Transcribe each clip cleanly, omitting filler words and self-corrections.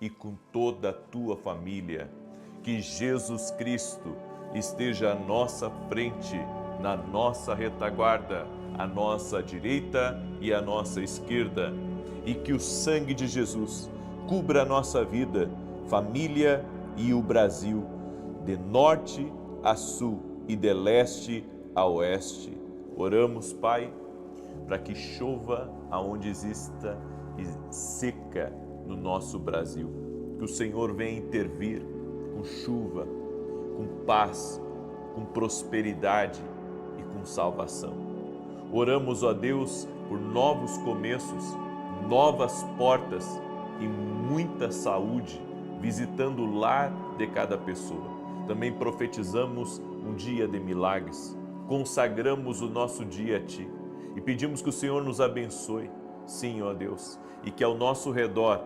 e com toda a tua família. Que Jesus Cristo esteja à nossa frente, na nossa retaguarda, à nossa direita e à nossa esquerda. E que o sangue de Jesus cubra a nossa vida, família e o Brasil, de norte a sul e de leste a oeste. Oramos, Pai, para que chova aonde exista seca no nosso Brasil. Que o Senhor venha intervir com chuva, com paz, com prosperidade e com salvação. Oramos, ó Deus, por novos começos, novas portas e muita saúde, visitando o lar de cada pessoa. Também profetizamos um dia de milagres, consagramos o nosso dia a Ti e pedimos que o Senhor nos abençoe, sim, ó Deus, e que ao nosso redor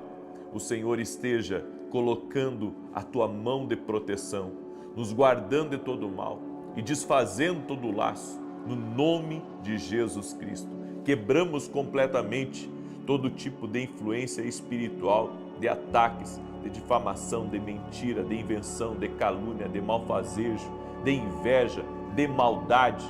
o Senhor esteja colocando a Tua mão de proteção, nos guardando de todo o mal e desfazendo todo o laço, no nome de Jesus Cristo. Quebramos completamente todo tipo de influência espiritual, de ataques, de difamação, de mentira, de invenção, de calúnia, de malfazejo, de inveja, de maldade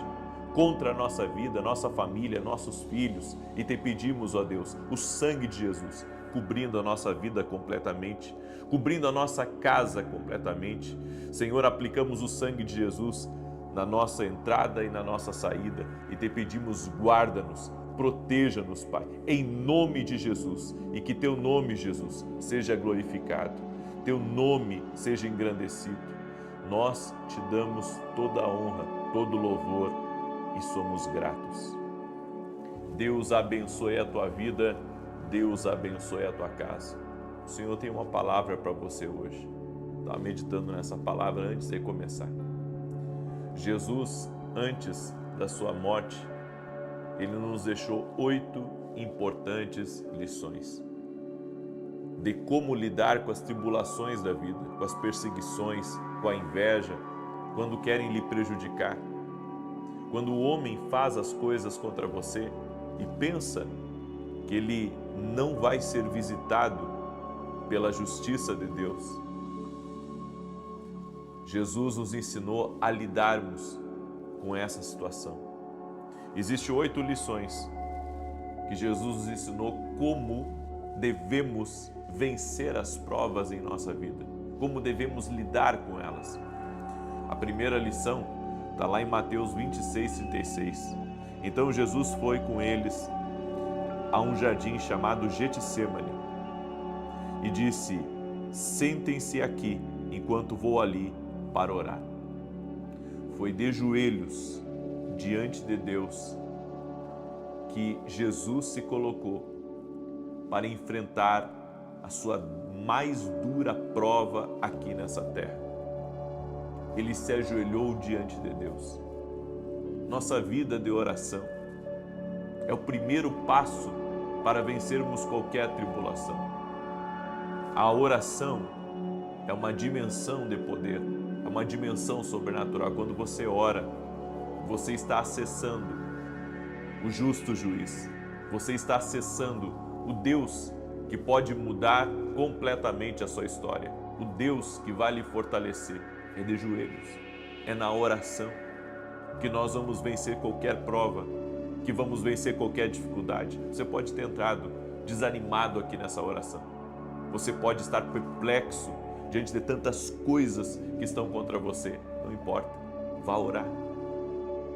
contra a nossa vida, nossa família, nossos filhos. E te pedimos, ó Deus, o sangue de Jesus cobrindo a nossa vida completamente, cobrindo a nossa casa completamente. Senhor, aplicamos o sangue de Jesus na nossa entrada e na nossa saída e te pedimos, guarda-nos, proteja-nos, Pai, em nome de Jesus, e que Teu nome, Jesus, seja glorificado, Teu nome seja engrandecido. Nós Te damos toda a honra, todo o louvor e somos gratos. Deus abençoe a tua vida, Deus abençoe a tua casa. O Senhor tem uma palavra para você hoje. Estava meditando nessa palavra antes de começar. Jesus, antes da sua morte, Ele nos deixou 8 importantes lições de como lidar com as tribulações da vida, com as perseguições, com a inveja, quando querem lhe prejudicar. Quando o homem faz as coisas contra você e pensa que ele não vai ser visitado pela justiça de Deus, Jesus nos ensinou a lidarmos com essa situação. Existem 8 lições que Jesus nos ensinou como devemos vencer as provas em nossa vida, como devemos lidar com elas. A primeira lição está lá em Mateus 26:36. Então Jesus foi com eles a um jardim chamado Getsêmani e disse: sentem-se aqui enquanto vou ali para orar. Foi de joelhos diante de Deus que Jesus se colocou para enfrentar a sua mais dura prova aqui nessa terra. Ele se ajoelhou diante de Deus. Nossa vida de oração é o primeiro passo para vencermos qualquer tribulação. A oração é uma dimensão de poder, é uma dimensão sobrenatural. Quando você ora, você está acessando o justo juiz, você está acessando o Deus que pode mudar completamente a sua história, o Deus que vai lhe fortalecer. É de joelhos, é na oração que nós vamos vencer qualquer prova, que vamos vencer qualquer dificuldade. Você pode ter entrado desanimado aqui nessa oração, você pode estar perplexo diante de tantas coisas que estão contra você. Não importa, vá orar.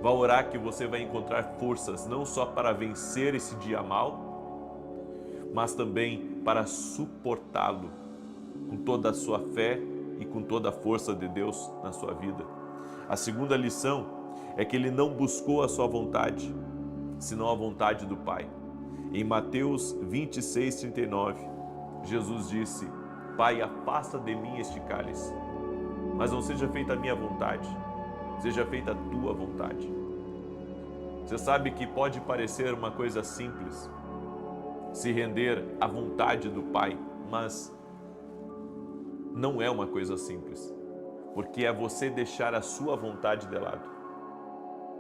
Vá orar que você vai encontrar forças não só para vencer esse dia mal, mas também para suportá-lo com toda a sua fé e com toda a força de Deus na sua vida. A segunda lição é que ele não buscou a sua vontade, senão a vontade do Pai. Em Mateus 26:39, Jesus disse: Pai, afasta de mim este cálice, mas não seja feita a minha vontade, seja feita a tua vontade. Você sabe que pode parecer uma coisa simples, se render à vontade do Pai, mas não é uma coisa simples, porque é você deixar a sua vontade de lado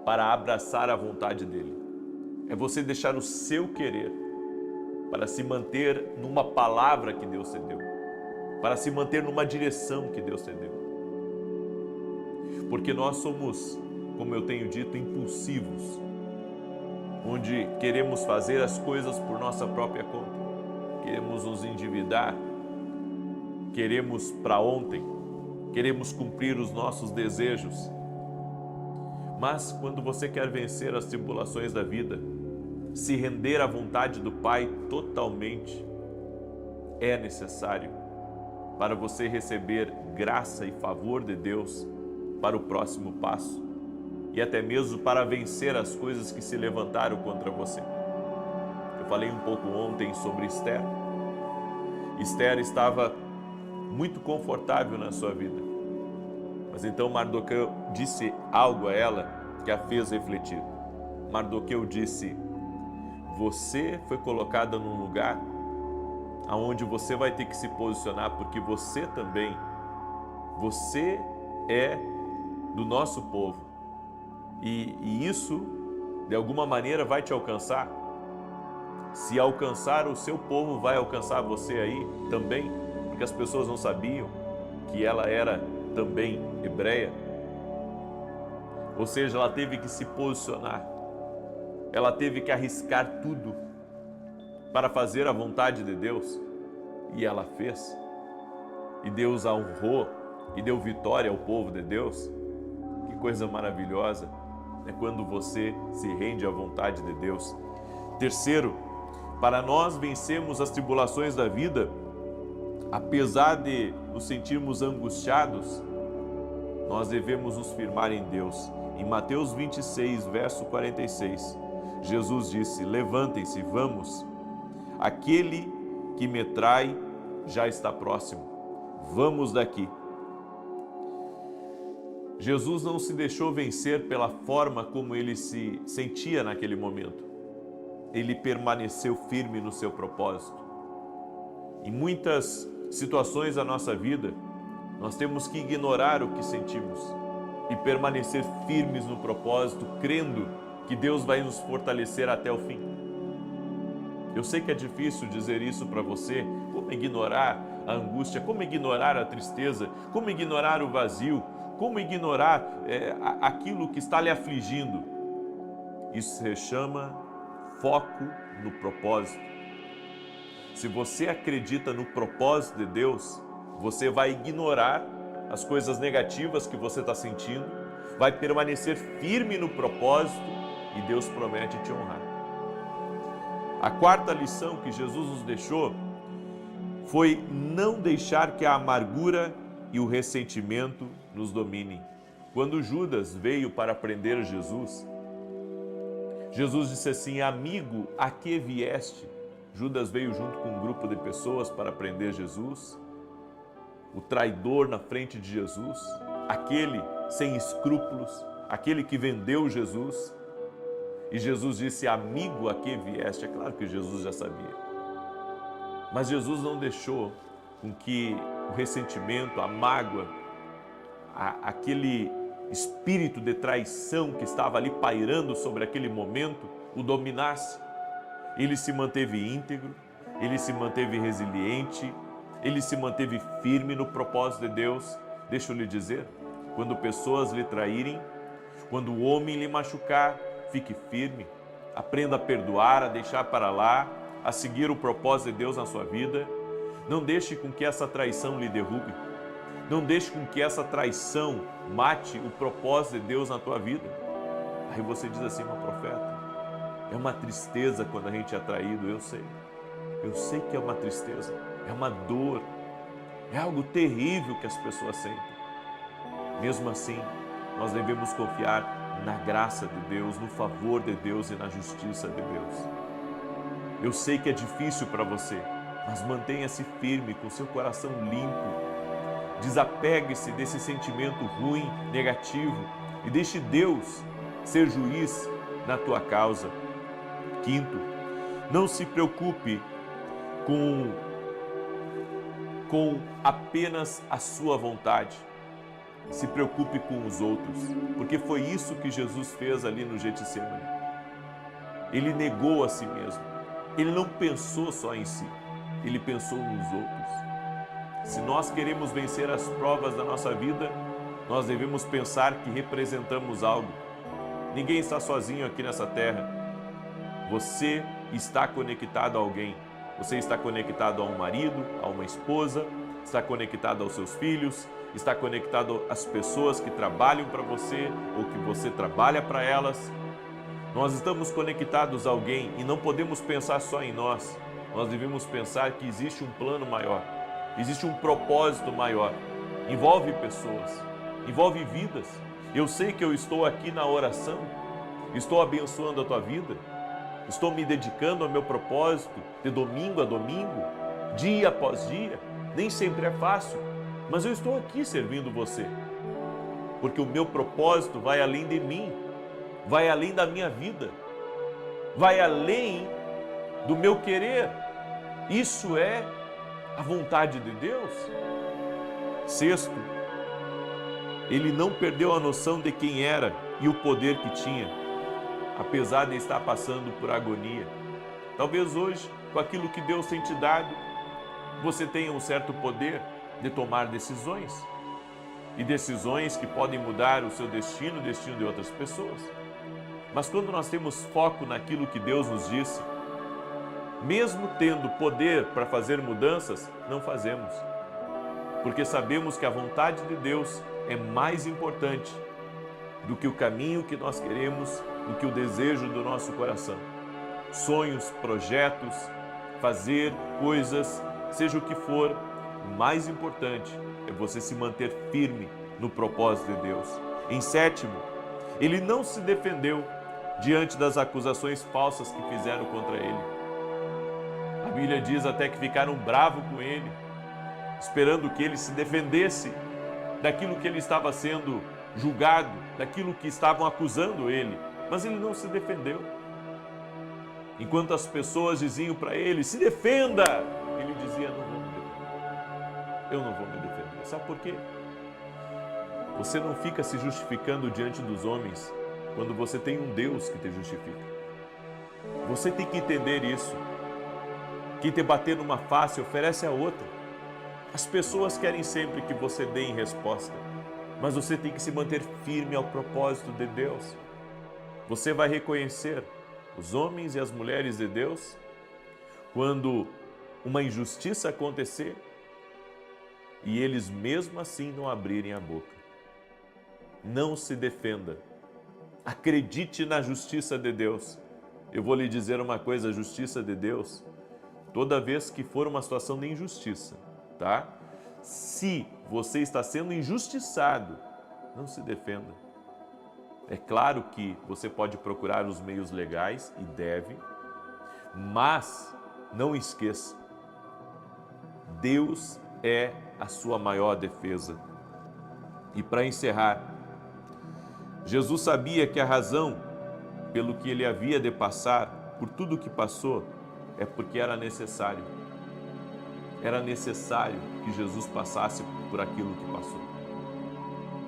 para abraçar a vontade dele. É você deixar o seu querer para se manter numa palavra que Deus te deu. para se manter numa direção que Deus te deu. Porque nós somos, como eu tenho dito, impulsivos, onde queremos fazer as coisas por nossa própria conta, queremos nos endividar, queremos para ontem, queremos cumprir os nossos desejos. Mas quando você quer vencer as tribulações da vida, se render à vontade do Pai totalmente, é necessário para você receber graça e favor de Deus para o próximo passo e até mesmo para vencer as coisas que se levantaram contra você. Eu falei um pouco ontem sobre Esther. Esther estava muito confortável na sua vida, mas então Mardoqueu disse algo a ela que a fez refletir. Mardoqueu disse: você foi colocada num lugar aonde você vai ter que se posicionar, porque você também, você é do nosso povo, e isso de alguma maneira vai te alcançar. Se alcançar o seu povo, vai alcançar você aí também, porque as pessoas não sabiam que ela era também hebreia. Ou seja, ela teve que se posicionar, ela teve que arriscar tudo para fazer a vontade de Deus, e ela fez, e Deus a honrou e deu vitória ao povo de Deus. Que coisa maravilhosa é quando você se rende à vontade de Deus. Terceiro, para nós vencermos as tribulações da vida, apesar de nos sentirmos angustiados, nós devemos nos firmar em Deus. Em Mateus 26, verso 46, Jesus disse: levantem-se, vamos, aquele que me trai já está próximo, vamos daqui. Jesus não se deixou vencer pela forma como ele se sentia naquele momento. Ele permaneceu firme no seu propósito. Em muitas situações da nossa vida, nós temos que ignorar o que sentimos e permanecer firmes no propósito, crendo que Deus vai nos fortalecer até o fim. Eu sei que é difícil dizer isso para você. Como ignorar a angústia? Como ignorar a tristeza? Como ignorar o vazio? Como ignorar aquilo que está lhe afligindo? Isso se chama foco no propósito. Se você acredita no propósito de Deus, você vai ignorar as coisas negativas que você está sentindo, vai permanecer firme no propósito e Deus promete te honrar. A quarta lição que Jesus nos deixou foi não deixar que a amargura e o ressentimento nos dominem. Quando Judas veio para prender Jesus, Jesus disse assim: amigo, a que vieste? Judas veio junto com um grupo de pessoas para prender Jesus, o traidor na frente de Jesus, aquele sem escrúpulos, aquele que vendeu Jesus. E Jesus disse: amigo, a que vieste? É claro que Jesus já sabia. Mas Jesus não deixou com que o ressentimento, a mágoa, aquele espírito de traição que estava ali pairando sobre aquele momento, o dominasse. Ele se manteve íntegro, ele se manteve resiliente, ele se manteve firme no propósito de Deus. Deixa eu lhe dizer, quando pessoas lhe traírem, quando o homem lhe machucar, fique firme, aprenda a perdoar, a deixar para lá, a seguir o propósito de Deus na sua vida. Não deixe com que essa traição lhe derrube. Não deixe com que essa traição mate o propósito de Deus na tua vida. Aí você diz assim: meu profeta, é uma tristeza quando a gente é traído. Eu sei que é uma tristeza, é uma dor, é algo terrível que as pessoas sentem. Mesmo assim, nós devemos confiar na graça de Deus, no favor de Deus e na justiça de Deus. Eu sei que é difícil para você, mas mantenha-se firme, com seu coração limpo. Desapegue-se desse sentimento ruim, negativo, e deixe Deus ser juiz na tua causa. Quinto, não se preocupe com apenas a sua vontade. Se preocupe com os outros, porque foi isso que Jesus fez ali no Getsemane. Ele negou a si mesmo. Ele não pensou só em si, ele pensou nos outros. Se nós queremos vencer as provas da nossa vida, nós devemos pensar que representamos algo. Ninguém está sozinho aqui nessa terra. Você está conectado a alguém. Você está conectado a um marido, a uma esposa, está conectado aos seus filhos, está conectado às pessoas que trabalham para você ou que você trabalha para elas. Nós estamos conectados a alguém e não podemos pensar só em nós. Nós devemos pensar que existe um plano maior, existe um propósito maior. Envolve pessoas, envolve vidas. Eu sei que eu estou aqui na oração, estou abençoando a tua vida, estou me dedicando ao meu propósito de domingo a domingo, dia após dia. Nem sempre é fácil, mas eu estou aqui servindo você, porque o meu propósito vai além de mim, vai além da minha vida, vai além do meu querer. Isso é a vontade de Deus. Sexto, ele não perdeu a noção de quem era e o poder que tinha, apesar de estar passando por agonia. Talvez hoje, com aquilo que Deus tem te dado, você tenha um certo poder de tomar decisões, e decisões que podem mudar o seu destino, o destino de outras pessoas. Mas quando nós temos foco naquilo que Deus nos disse, mesmo tendo poder para fazer mudanças, não fazemos, porque sabemos que a vontade de Deus é mais importante do que o caminho que nós queremos, do que o desejo do nosso coração. Sonhos, projetos, fazer coisas, seja o que for, o mais importante é você se manter firme no propósito de Deus. Em sétimo, ele não se defendeu diante das acusações falsas que fizeram contra ele. A Bíblia diz até que ficaram bravos com ele, esperando que ele se defendesse daquilo que ele estava sendo julgado, daquilo que estavam acusando ele, mas ele não se defendeu. Enquanto as pessoas diziam para ele, se defenda, ele dizia, não vou me defender. Eu não vou me defender. Sabe por quê? Você não fica se justificando diante dos homens quando você tem um Deus que te justifica. Você tem que entender isso. Quem te bater numa face oferece a outra. As pessoas querem sempre que você dê em resposta, mas você tem que se manter firme ao propósito de Deus. Você vai reconhecer os homens e as mulheres de Deus quando uma injustiça acontecer e eles mesmo assim não abrirem a boca. Não se defenda. Acredite na justiça de Deus. Eu vou lhe dizer uma coisa, a justiça de Deus, toda vez que for uma situação de injustiça, tá? Se você está sendo injustiçado, não se defenda. É claro que você pode procurar os meios legais e deve, mas não esqueça, Deus é a sua maior defesa. E para encerrar, Jesus sabia que a razão pelo que ele havia de passar, por tudo o que passou, é porque era necessário. Era necessário que Jesus passasse por aquilo que passou.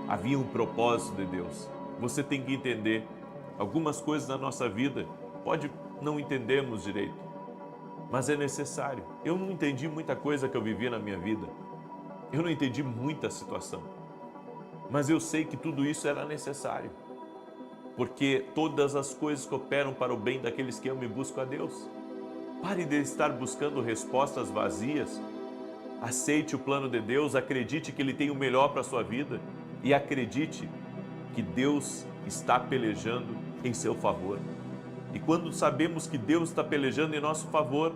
Havia um propósito de Deus. Você tem que entender. Algumas coisas na nossa vida, pode não entendermos direito, mas é necessário. Eu não entendi muita coisa que eu vivi na minha vida. Eu não entendi muita situação. Mas eu sei que tudo isso era necessário. Porque todas as coisas cooperam para o bem daqueles que amam e buscam a Deus. Pare de estar buscando respostas vazias. Aceite o plano de Deus, acredite que Ele tem o melhor para a sua vida e acredite que Deus está pelejando em seu favor. E quando sabemos que Deus está pelejando em nosso favor,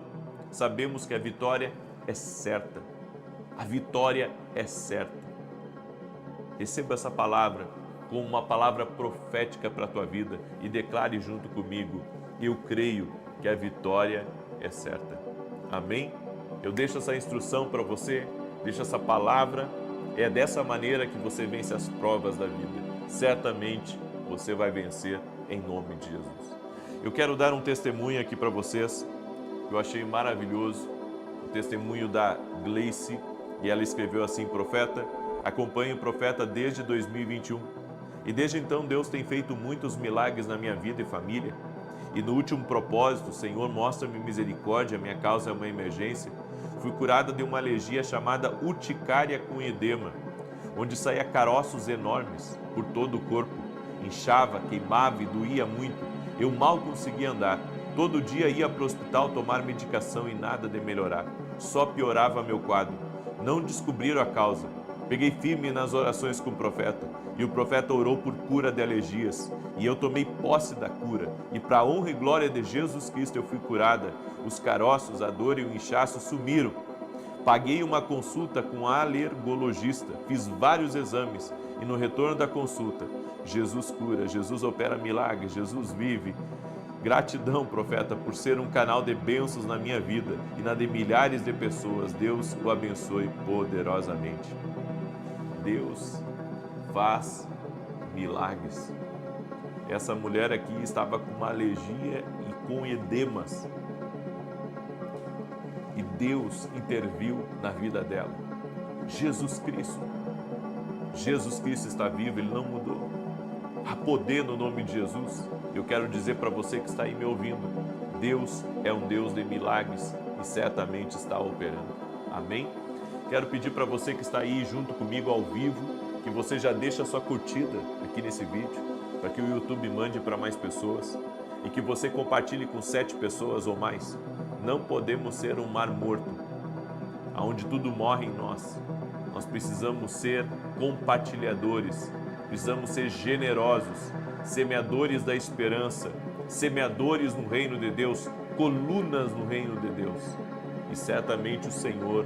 sabemos que a vitória é certa. A vitória é certa. Receba essa palavra como uma palavra profética para a tua vida e declare junto comigo, eu creio que a vitória é certa. Amém? Eu deixo essa instrução para você, deixo essa palavra, é dessa maneira que você vence as provas da vida. Certamente você vai vencer em nome de Jesus. Eu quero dar um testemunho aqui para vocês, que eu achei maravilhoso, o testemunho da Gleice, e ela escreveu assim, profeta, acompanho o profeta desde 2021 e desde então Deus tem feito muitos milagres na minha vida e família. E no último propósito, Senhor, mostra-me misericórdia, minha causa é uma emergência. Fui curada de uma alergia chamada urticária com edema, onde saía caroços enormes por todo o corpo. Inchava, queimava e doía muito. Eu mal conseguia andar. Todo dia ia para o hospital tomar medicação e nada de melhorar. Só piorava meu quadro. Não descobriram a causa. Peguei firme nas orações com o profeta, e o profeta orou por cura de alergias, e eu tomei posse da cura, e para a honra e glória de Jesus Cristo eu fui curada. Os caroços, a dor e o inchaço sumiram. Paguei uma consulta com a alergologista, fiz vários exames, e no retorno da consulta, Jesus cura, Jesus opera milagres, Jesus vive. Gratidão, profeta, por ser um canal de bênçãos na minha vida e na de milhares de pessoas. Deus o abençoe poderosamente. Deus faz milagres. Essa mulher aqui estava com uma alergia e com edemas. E Deus interviu na vida dela. Jesus Cristo está vivo, Ele não mudou. Há poder no nome de Jesus. Eu quero dizer para você que está aí me ouvindo, Deus é um Deus de milagres e certamente está operando. Amém? Quero pedir para você que está aí junto comigo ao vivo, que você já deixe a sua curtida aqui nesse vídeo, para que o YouTube mande para mais pessoas e que você compartilhe com 7 pessoas ou mais. Não podemos ser um mar morto, onde tudo morre em nós. Nós precisamos ser compartilhadores, precisamos ser generosos, semeadores da esperança, semeadores no reino de Deus, colunas no reino de Deus. E certamente o Senhor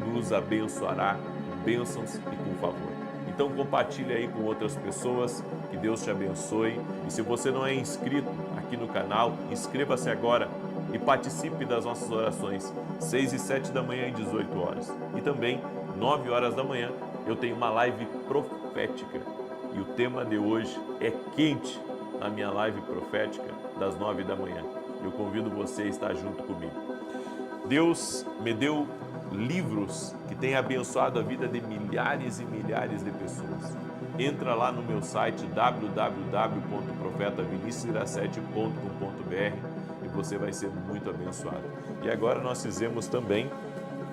nos abençoará com bênçãos e com favor. Então compartilhe aí com outras pessoas, que Deus te abençoe. E se você não é inscrito aqui no canal, inscreva-se agora e participe das nossas orações, 6 e 7 da manhã e 18 horas. E também, 9 horas da manhã, eu tenho uma live profética. E o tema de hoje é quente na minha live profética das 9 da manhã. Eu convido você a estar junto comigo. Deus me deu livros que têm abençoado a vida de milhares e milhares de pessoas. Entra lá no meu site www.profetavinicius17.com.br e você vai ser muito abençoado. E agora nós fizemos também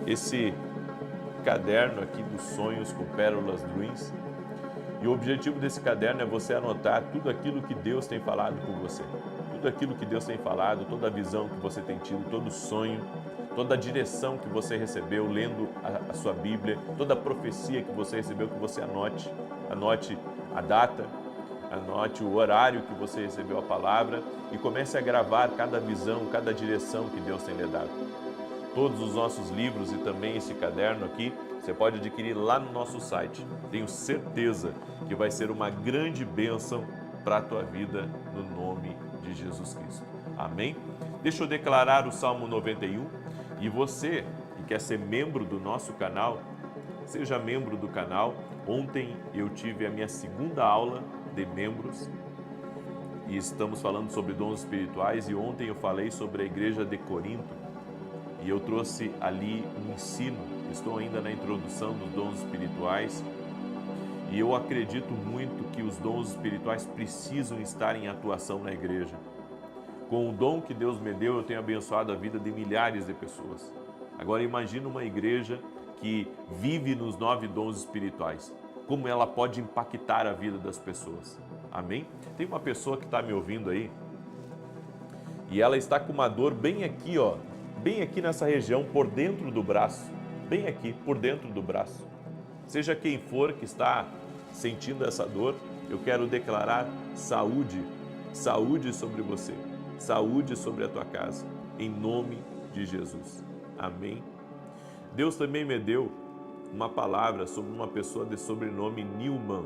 esse caderno aqui dos sonhos com pérolas dreams. E o objetivo desse caderno é você anotar tudo aquilo que Deus tem falado com você. Tudo aquilo que Deus tem falado, toda a visão que você tem tido, todo sonho, toda a direção que você recebeu lendo a sua Bíblia, toda a profecia que você recebeu, que você anote a data, anote o horário que você recebeu a palavra e comece a gravar cada visão, cada direção que Deus tem lhe dado. Todos os nossos livros e também esse caderno aqui, você pode adquirir lá no nosso site. Tenho certeza que vai ser uma grande bênção para a tua vida no nome de Jesus Cristo. Amém? Deixa eu declarar o Salmo 91 e você que quer ser membro do nosso canal, seja membro do canal. Ontem eu tive a minha segunda aula de membros e estamos falando sobre dons espirituais e ontem eu falei sobre a igreja de Corinto e eu trouxe ali um ensino. Estou ainda na introdução dos dons espirituais e eu acredito muito que os dons espirituais precisam estar em atuação na igreja. Com o dom que Deus me deu, eu tenho abençoado a vida de milhares de pessoas. Agora imagina uma igreja que vive nos 9 dons espirituais. Como ela pode impactar a vida das pessoas. Amém? Tem uma pessoa que está me ouvindo aí e ela está com uma dor bem aqui, ó, bem aqui nessa região, por dentro do braço. Bem aqui, por dentro do braço. Seja quem for que está sentindo essa dor, eu quero declarar saúde, saúde sobre você, saúde sobre a tua casa, em nome de Jesus. Amém? Deus também me deu uma palavra sobre uma pessoa de sobrenome Newman.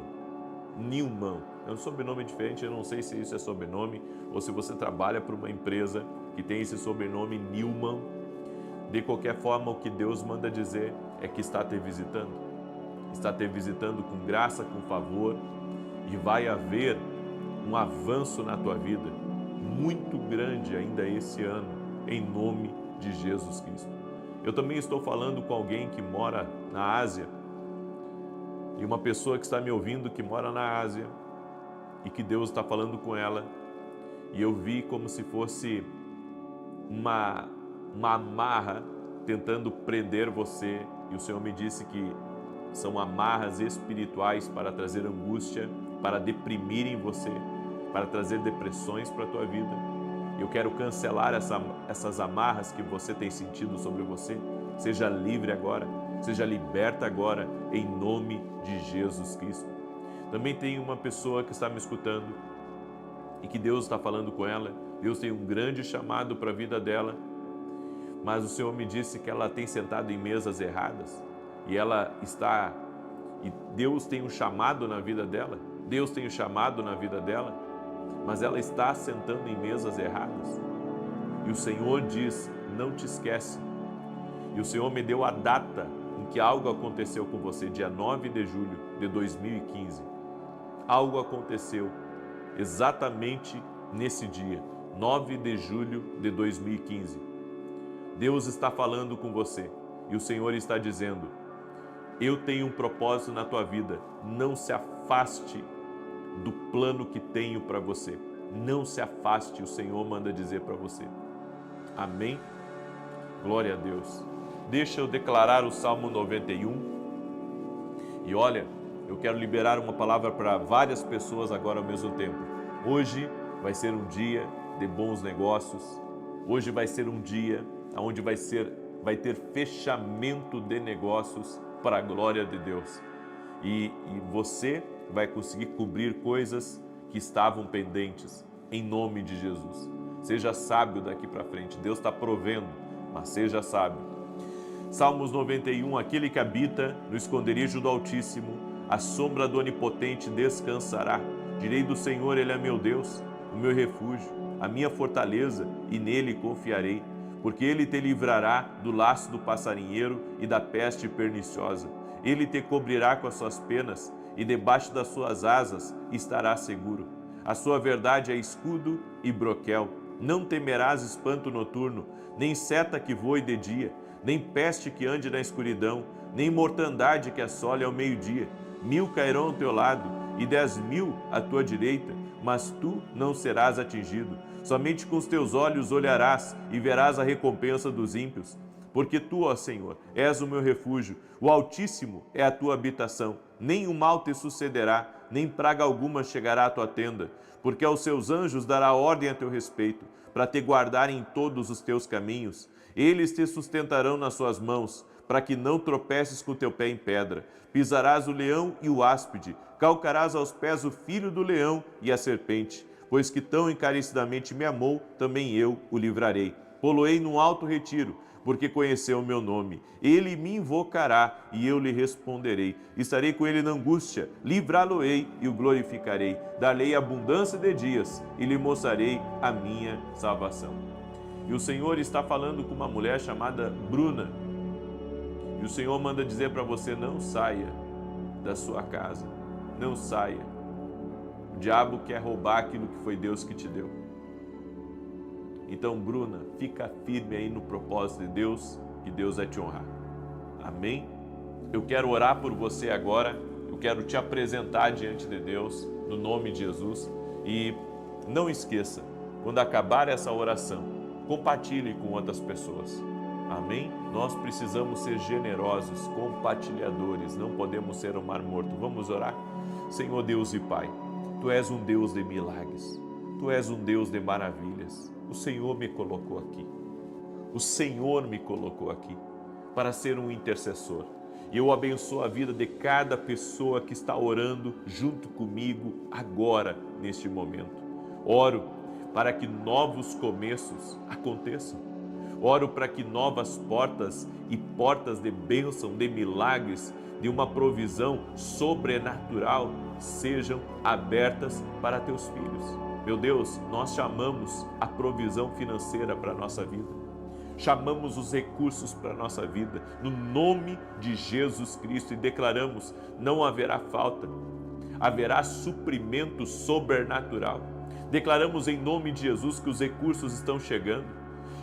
Newman. É um sobrenome diferente, eu não sei se isso é sobrenome ou se você trabalha para uma empresa que tem esse sobrenome Newman. De qualquer forma, o que Deus manda dizer é que está te visitando. Está te visitando com graça, com favor, e vai haver um avanço na tua vida muito grande ainda esse ano, em nome de Jesus Cristo. Eu também estou falando com alguém que mora na Ásia, e uma pessoa que está me ouvindo que mora na Ásia, e que Deus está falando com ela, e eu vi como se fosse uma amarra tentando prender você, e o Senhor me disse que são amarras espirituais para trazer angústia, para deprimirem você, para trazer depressões para a tua vida. Eu quero cancelar essas amarras que você tem sentido sobre você. Seja livre agora, seja liberta agora, em nome de Jesus Cristo. Também tem uma pessoa que está me escutando e que Deus está falando com ela. Deus tem um grande chamado para a vida dela, mas o Senhor me disse que ela tem sentado em mesas erradas e Deus tem um chamado na vida dela, Deus tem um chamado na vida dela, mas ela está sentando em mesas erradas. E o Senhor diz: não te esquece. E o Senhor me deu a data em que algo aconteceu com você, dia 9 de julho de 2015. Algo aconteceu exatamente nesse dia, 9 de julho de 2015. Deus está falando com você e o Senhor está dizendo: eu tenho um propósito na tua vida, não se afaste do plano que tenho para você. Não se afaste, o Senhor manda dizer para você. Amém? Glória a Deus. Deixa eu declarar o Salmo 91. E olha, eu quero liberar uma palavra para várias pessoas agora ao mesmo tempo. Hoje vai ser um dia de bons negócios. Hoje vai ser um dia onde vai ter fechamento de negócios para a glória de Deus. E você vai conseguir cobrir coisas que estavam pendentes, em nome de Jesus. Seja sábio daqui para frente. Deus está provendo, mas seja sábio. Salmos 91, aquele que habita no esconderijo do Altíssimo, a sombra do Onipotente descansará. Direi do Senhor, Ele é meu Deus, o meu refúgio, a minha fortaleza, e nele confiarei. Porque Ele te livrará do laço do passarinheiro e da peste perniciosa. Ele te cobrirá com as suas penas, e debaixo das suas asas estará seguro. A sua verdade é escudo e broquel. Não temerás espanto noturno, nem seta que voe de dia, nem peste que ande na escuridão, nem mortandade que assole ao meio-dia. 1000 cairão ao teu lado e 10.000 à tua direita, mas tu não serás atingido. Somente com os teus olhos olharás e verás a recompensa dos ímpios. Porque tu, ó Senhor, és o meu refúgio, o Altíssimo é a tua habitação. Nem o mal te sucederá, nem praga alguma chegará à tua tenda, porque aos seus anjos dará ordem a teu respeito, para te guardarem em todos os teus caminhos. Eles te sustentarão nas suas mãos, para que não tropeces com o teu pé em pedra. Pisarás o leão e o áspide, calcarás aos pés o filho do leão e a serpente. Pois que tão encarecidamente me amou, também eu o livrarei. Pô-lo-ei num alto retiro, porque conheceu o meu nome. Ele me invocará e eu lhe responderei. Estarei com ele na angústia, livrá-lo-ei e o glorificarei. Dar-lhe abundância de dias e lhe mostrarei a minha salvação. E o Senhor está falando com uma mulher chamada Bruna. E o Senhor manda dizer para você: não saia da sua casa, não saia. O diabo quer roubar aquilo que foi Deus que te deu. Então, Bruna, fica firme aí no propósito de Deus, que Deus vai te honrar. Amém? Eu quero orar por você agora, eu quero te apresentar diante de Deus, no nome de Jesus. E não esqueça, quando acabar essa oração, compartilhe com outras pessoas. Amém? Nós precisamos ser generosos, compartilhadores, não podemos ser um mar morto. Vamos orar? Senhor Deus e Pai, Tu és um Deus de milagres, Tu és um Deus de maravilhas. O Senhor me colocou aqui. O Senhor me colocou aqui para ser um intercessor. E eu abençoo a vida de cada pessoa que está orando junto comigo agora, neste momento. Oro para que novos começos aconteçam. Oro para que novas portas e portas de bênção, de milagres, de uma provisão sobrenatural sejam abertas para teus filhos. Meu Deus, nós chamamos a provisão financeira para a nossa vida. Chamamos os recursos para a nossa vida, no nome de Jesus Cristo, e declaramos: não haverá falta, haverá suprimento sobrenatural. Declaramos em nome de Jesus que os recursos estão chegando,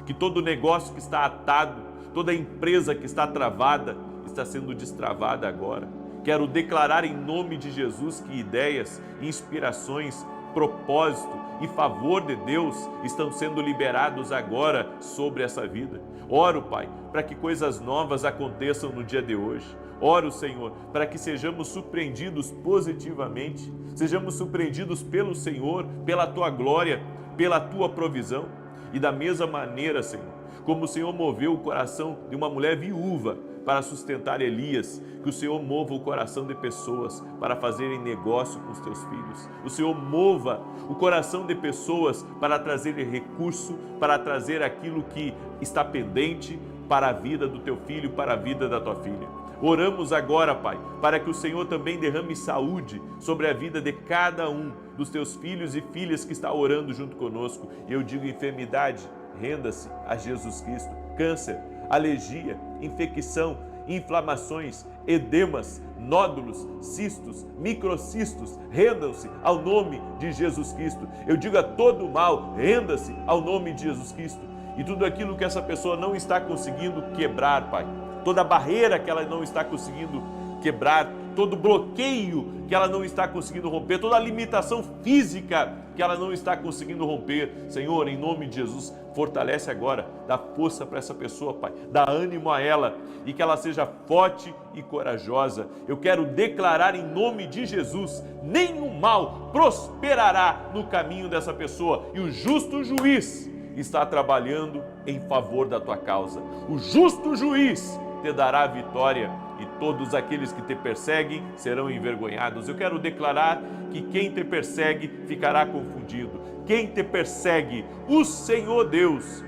que todo negócio que está atado, toda empresa que está travada, está sendo destravada agora. Quero declarar em nome de Jesus que ideias, inspirações, propósito e favor de Deus estão sendo liberados agora sobre essa vida. Oro, Pai, para que coisas novas aconteçam no dia de hoje. Oro, Senhor, para que sejamos surpreendidos positivamente, sejamos surpreendidos pelo Senhor, pela Tua glória, pela Tua provisão. E da mesma maneira, Senhor, como o Senhor moveu o coração de uma mulher viúva para sustentar Elias, que o Senhor mova o coração de pessoas para fazerem negócio com os Teus filhos. O Senhor mova o coração de pessoas para trazer recurso, para trazer aquilo que está pendente para a vida do Teu filho, para a vida da Tua filha. Oramos agora, Pai, para que o Senhor também derrame saúde sobre a vida de cada um dos Teus filhos e filhas que está orando junto conosco. Eu digo enfermidade, renda-se a Jesus Cristo. Câncer, alergia, infecção, inflamações, edemas, nódulos, cistos, microcistos, rendam-se ao nome de Jesus Cristo. Eu digo a todo mal, renda-se ao nome de Jesus Cristo. E tudo aquilo que essa pessoa não está conseguindo quebrar, Pai, toda barreira que ela não está conseguindo quebrar, todo bloqueio que ela não está conseguindo romper, toda limitação física que ela não está conseguindo romper, Senhor, em nome de Jesus, fortalece agora, dá força para essa pessoa, Pai, dá ânimo a ela e que ela seja forte e corajosa. Eu quero declarar em nome de Jesus, nenhum mal prosperará no caminho dessa pessoa e o justo juiz está trabalhando em favor da tua causa. O justo juiz te dará a vitória e todos aqueles que te perseguem serão envergonhados. Eu quero declarar que quem te persegue ficará confundido. Quem te persegue, o Senhor Deus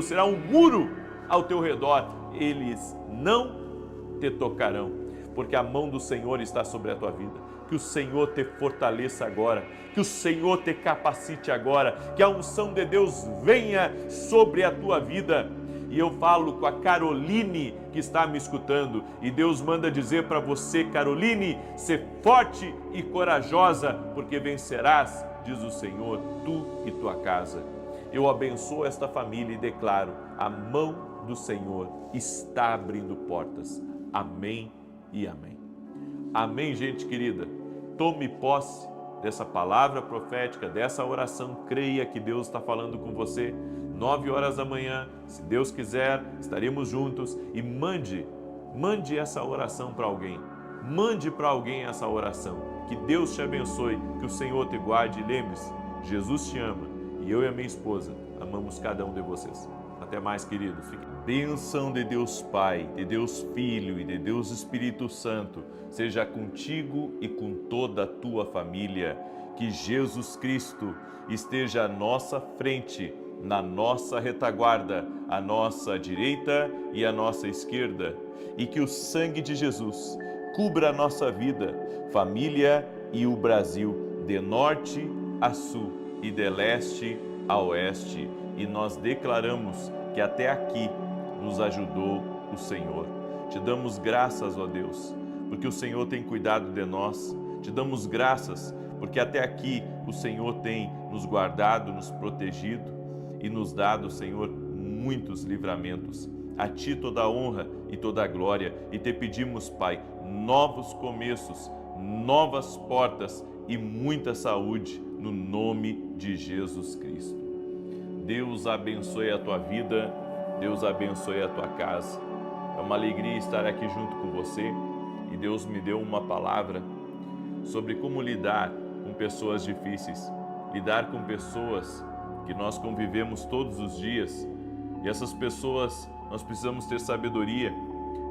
será um muro ao teu redor. Eles não te tocarão, porque a mão do Senhor está sobre a tua vida. Que o Senhor te fortaleça agora, que o Senhor te capacite agora, que a unção de Deus venha sobre a tua vida. E eu falo com a Caroline que está me escutando, e Deus manda dizer para você, Caroline, ser forte e corajosa, porque vencerás, diz o Senhor, tu e tua casa. Eu abençoo esta família e declaro, a mão do Senhor está abrindo portas. Amém e amém. Amém, gente querida. Tome posse dessa palavra profética, dessa oração. Creia que Deus está falando com você. 9 horas da manhã, se Deus quiser, estaremos juntos. E mande essa oração para alguém. Mande para alguém essa oração. Que Deus te abençoe, que o Senhor te guarde. E lembre-se, Jesus te ama e eu e a minha esposa amamos cada um de vocês. Até mais, querido. Bênção de Deus Pai, de Deus Filho e de Deus Espírito Santo seja contigo e com toda a tua família. Que Jesus Cristo esteja à nossa frente, na nossa retaguarda, à nossa direita e à nossa esquerda. E que o sangue de Jesus cubra a nossa vida, família e o Brasil, de norte a sul e de leste a oeste. E nós declaramos que até aqui nos ajudou o Senhor. Te damos graças, ó Deus, porque o Senhor tem cuidado de nós. Te damos graças porque até aqui o Senhor tem nos guardado, nos protegido e nos dado, Senhor, muitos livramentos. A Ti toda a honra e toda a glória. E te pedimos, Pai, novos começos, novas portas e muita saúde no nome de Jesus Cristo. Deus abençoe a tua vida, Deus abençoe a tua casa. É uma alegria estar aqui junto com você e Deus me deu uma palavra sobre como lidar com pessoas difíceis, lidar com pessoas que nós convivemos todos os dias. E essas pessoas, nós precisamos ter sabedoria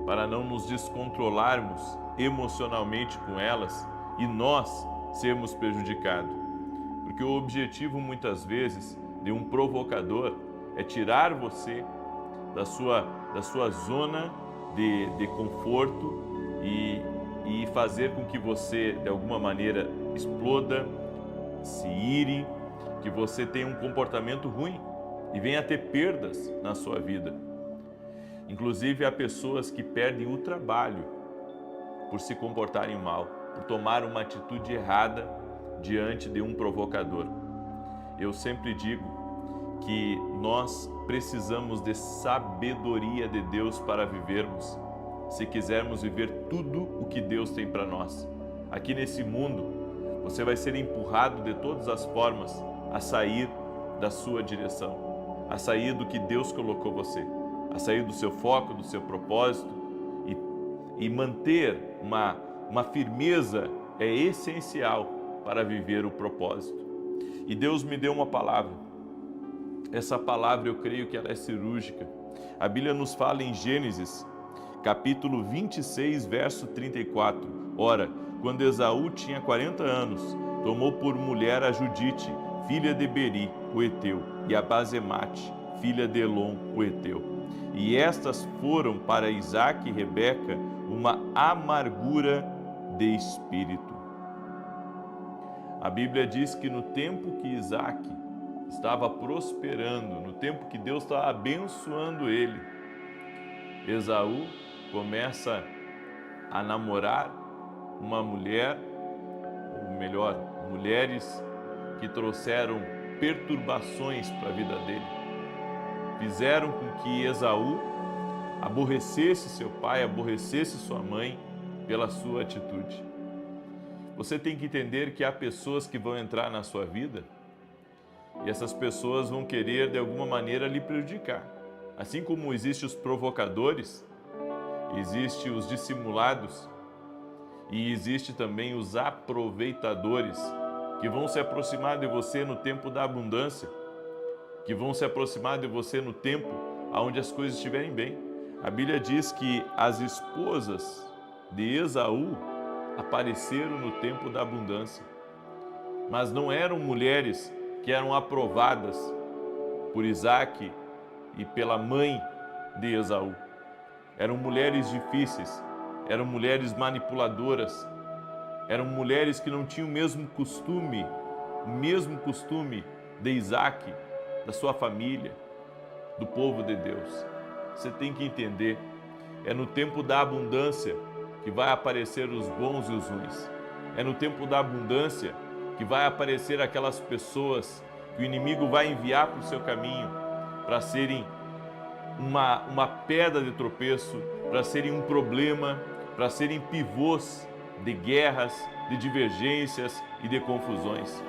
para não nos descontrolarmos emocionalmente com elas e nós sermos prejudicados. Porque o objetivo muitas vezes de um provocador é tirar você da sua zona de conforto e fazer com que você, de alguma maneira, exploda, se ire, que você tenha um comportamento ruim e venha a ter perdas na sua vida. Inclusive, há pessoas que perdem o trabalho por se comportarem mal, por tomar uma atitude errada diante de um provocador. Eu sempre digo que nós precisamos de sabedoria de Deus para vivermos, se quisermos viver tudo o que Deus tem para nós. Aqui nesse mundo, Você vai ser empurrado de todas as formas a sair da sua direção, a sair do que Deus colocou você, a sair do seu foco, do seu propósito, e manter uma firmeza é essencial para viver o propósito. E Deus me deu uma palavra. Essa palavra eu creio que ela é cirúrgica. A Bíblia nos fala em Gênesis, capítulo 26, verso 34. Ora, quando Esaú tinha 40 anos, tomou por mulher a Judite, filha de Beri, o Eteu, e a Basemate, filha de Elon, o Eteu. E estas foram para Isaque e Rebeca uma amargura de espírito. A Bíblia diz que no tempo que Isaque estava prosperando, no tempo que Deus estava abençoando ele, Esaú começa a namorar uma mulher, ou melhor, mulheres que trouxeram perturbações para a vida dele. Fizeram com que Esaú aborrecesse seu pai, aborrecesse sua mãe pela sua atitude. Você tem que entender que há pessoas que vão entrar na sua vida e essas pessoas vão querer de alguma maneira lhe prejudicar. Assim como existem os provocadores, existem os dissimulados e existe também os aproveitadores que vão se aproximar de você no tempo da abundância, que vão se aproximar de você no tempo onde as coisas estiverem bem. A Bíblia diz que as esposas de Esaú apareceram no tempo da abundância, mas não eram mulheres que eram aprovadas por Isaque e pela mãe de Esaú. Eram mulheres difíceis, eram mulheres manipuladoras, eram mulheres que não tinham o mesmo costume de Isaque, da sua família, do povo de Deus. Você tem que entender, é no tempo da abundância que vai aparecer os bons e os ruins. É no tempo da abundância que vai aparecer aquelas pessoas que o inimigo vai enviar para o seu caminho para serem uma pedra de tropeço, para serem um problema, para serem pivôs de guerras, de divergências e de confusões.